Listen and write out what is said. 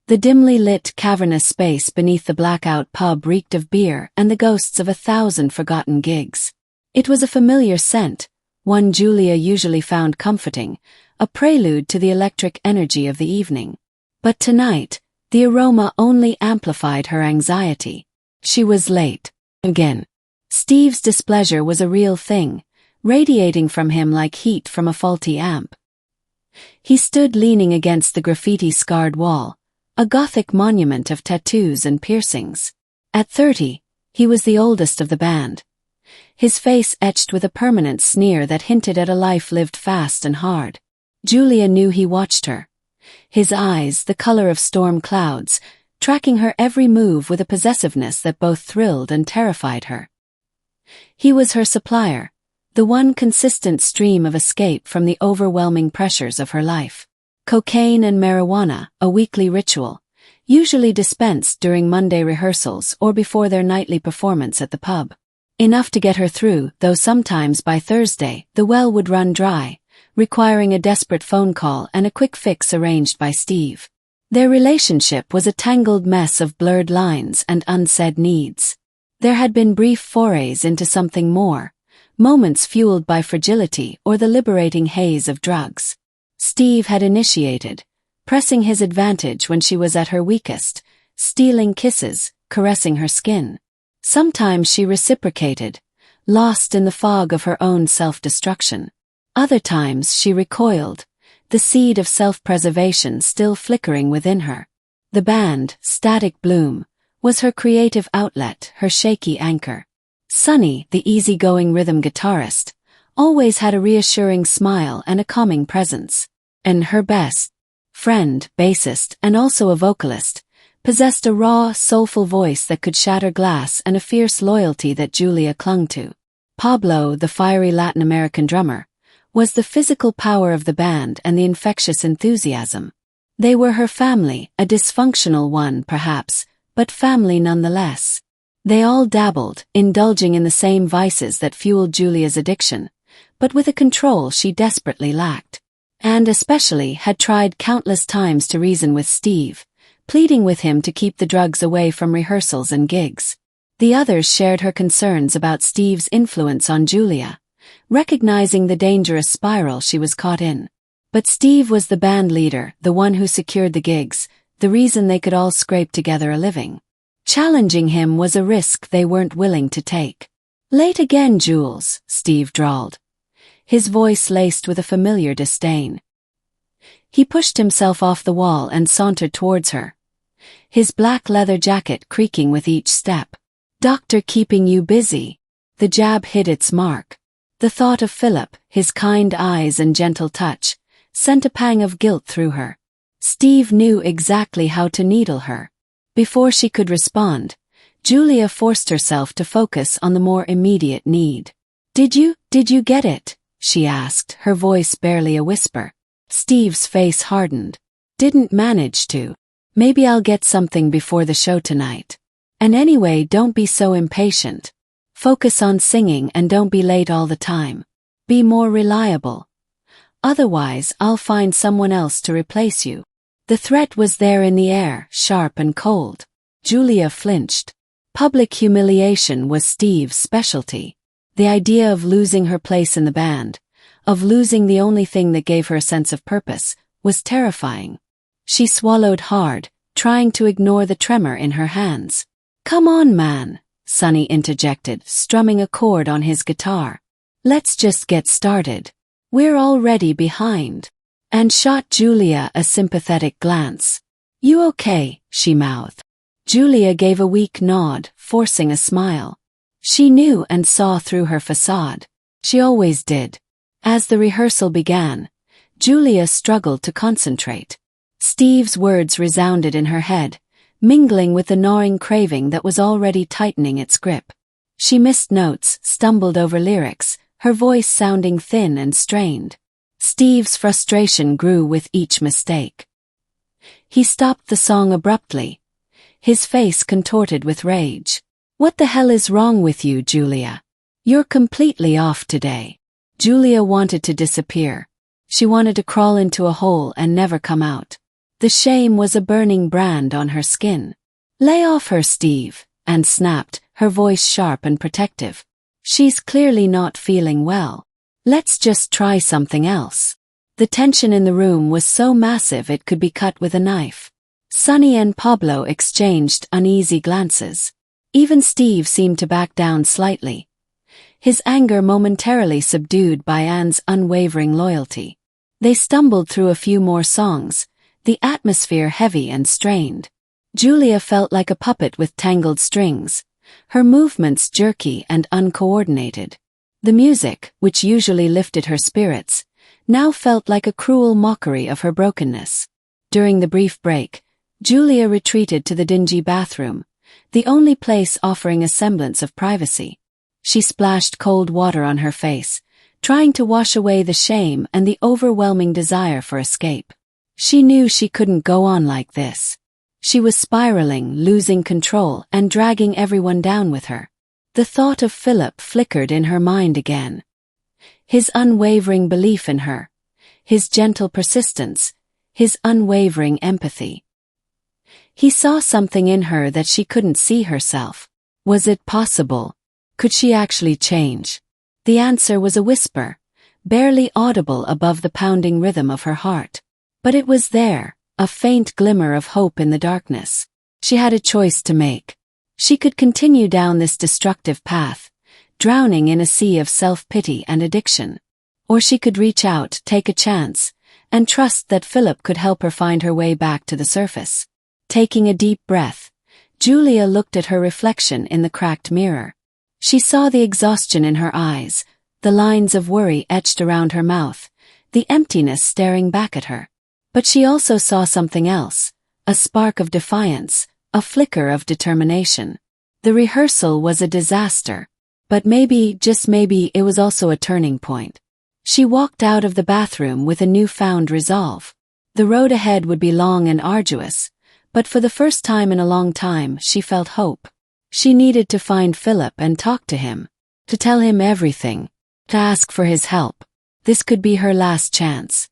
The dimly lit, cavernous space beneath the blackout pub reeked of beer and the ghosts of 1,000 forgotten gigs. It was a familiar scent, one Julia usually found comforting, a prelude to the electric energy of the evening. But tonight, the aroma only amplified her anxiety. She was late. Again. Steve's displeasure was a real thing, radiating from him like heat from a faulty amp. He stood leaning against the graffiti-scarred wall, a Gothic monument of tattoos and piercings. At 30, he was the oldest of the band. His face etched with a permanent sneer that hinted at a life lived fast and hard. Julia knew he watched her. His eyes, the color of storm clouds, tracking her every move with a possessiveness that both thrilled and terrified her. He was her supplier, the one consistent stream of escape from the overwhelming pressures of her life. Cocaine and marijuana, a weekly ritual, usually dispensed during Monday rehearsals or before their nightly performance at the pub. Enough to get her through, though sometimes by Thursday the well would run dry, requiring a desperate phone call and a quick fix arranged by Steve. Their relationship was a tangled mess of blurred lines and unsaid needs. There had been brief forays into something more, moments fueled by fragility or the liberating haze of drugs. Steve had initiated, pressing his advantage when she was at her weakest, stealing kisses, caressing her skin. Sometimes she reciprocated, lost in the fog of her own self-destruction. Other times she recoiled, the seed of self-preservation still flickering within her. The band, Static Bloom, was her creative outlet, her shaky anchor. Sonny, the easygoing rhythm guitarist, always had a reassuring smile and a calming presence. And her best friend, bassist and also a vocalist, possessed a raw, soulful voice that could shatter glass and a fierce loyalty that Julia clung to. Pablo, the fiery Latin American drummer, was the physical power of the band and the infectious enthusiasm. They were her family, a dysfunctional one perhaps, but family nonetheless. They all dabbled, indulging in the same vices that fueled Julia's addiction, but with a control she desperately lacked. And especially had tried countless times to reason with Steve, pleading with him to keep the drugs away from rehearsals and gigs. The others shared her concerns about Steve's influence on Julia, recognizing the dangerous spiral she was caught in. But Steve was the band leader, the one who secured the gigs, the reason they could all scrape together a living. Challenging him was a risk they weren't willing to take. "Late again, Jules," Steve drawled, his voice laced with a familiar disdain. He pushed himself off the wall and sauntered towards her, his black leather jacket creaking with each step. "Doctor keeping you busy." The jab hit its mark. The thought of Philip, his kind eyes and gentle touch, sent a pang of guilt through her. Steve knew exactly how to needle her. Before she could respond, Julia forced herself to focus on the more immediate need. Did you get it?" she asked, her voice barely a whisper. Steve's face hardened. "Didn't manage to. Maybe I'll get something before the show tonight. And anyway, don't be so impatient. Focus on singing and don't be late all the time. Be more reliable. Otherwise, I'll find someone else to replace you." The threat was there in the air, sharp and cold. Julia flinched. Public humiliation was Steve's specialty. The idea of losing her place in the band, of losing the only thing that gave her a sense of purpose, was terrifying. She swallowed hard, trying to ignore the tremor in her hands. "Come on, man," Sonny interjected, strumming a chord on his guitar. "Let's just get started. We're already behind." And shot Julia a sympathetic glance. "You okay?" she mouthed. Julia gave a weak nod, forcing a smile. She knew and saw through her facade. She always did. As the rehearsal began, Julia struggled to concentrate. Steve's words resounded in her head, mingling with the gnawing craving that was already tightening its grip. She missed notes, stumbled over lyrics, her voice sounding thin and strained. Steve's frustration grew with each mistake. He stopped the song abruptly, his face contorted with rage. "What the hell is wrong with you, Julia? You're completely off today." Julia wanted to disappear. She wanted to crawl into a hole and never come out. The shame was a burning brand on her skin. "Lay off her, Steve," Anne snapped, her voice sharp and protective. "She's clearly not feeling well. Let's just try something else." The tension in the room was so massive it could be cut with a knife. Sonny and Pablo exchanged uneasy glances. Even Steve seemed to back down slightly, his anger momentarily subdued by Anne's unwavering loyalty. They stumbled through a few more songs, the atmosphere heavy and strained. Julia felt like a puppet with tangled strings, her movements jerky and uncoordinated. The music, which usually lifted her spirits, now felt like a cruel mockery of her brokenness. During the brief break, Julia retreated to the dingy bathroom, the only place offering a semblance of privacy. She splashed cold water on her face, trying to wash away the shame and the overwhelming desire for escape. She knew she couldn't go on like this. She was spiraling, losing control, and dragging everyone down with her. The thought of Philip flickered in her mind again. His unwavering belief in her, his gentle persistence, his unwavering empathy. He saw something in her that she couldn't see herself. Was it possible? Could she actually change? The answer was a whisper, barely audible above the pounding rhythm of her heart. But it was there, a faint glimmer of hope in the darkness. She had a choice to make. She could continue down this destructive path, drowning in a sea of self-pity and addiction. Or she could reach out, take a chance, and trust that Philip could help her find her way back to the surface. Taking a deep breath, Julia looked at her reflection in the cracked mirror. She saw the exhaustion in her eyes, the lines of worry etched around her mouth, the emptiness staring back at her. But she also saw something else, a spark of defiance, a flicker of determination. The rehearsal was a disaster, but maybe, just maybe, it was also a turning point. She walked out of the bathroom with a newfound resolve. The road ahead would be long and arduous, but for the first time in a long time she felt hope. She needed to find Philip and talk to him, to tell him everything, to ask for his help. This could be her last chance.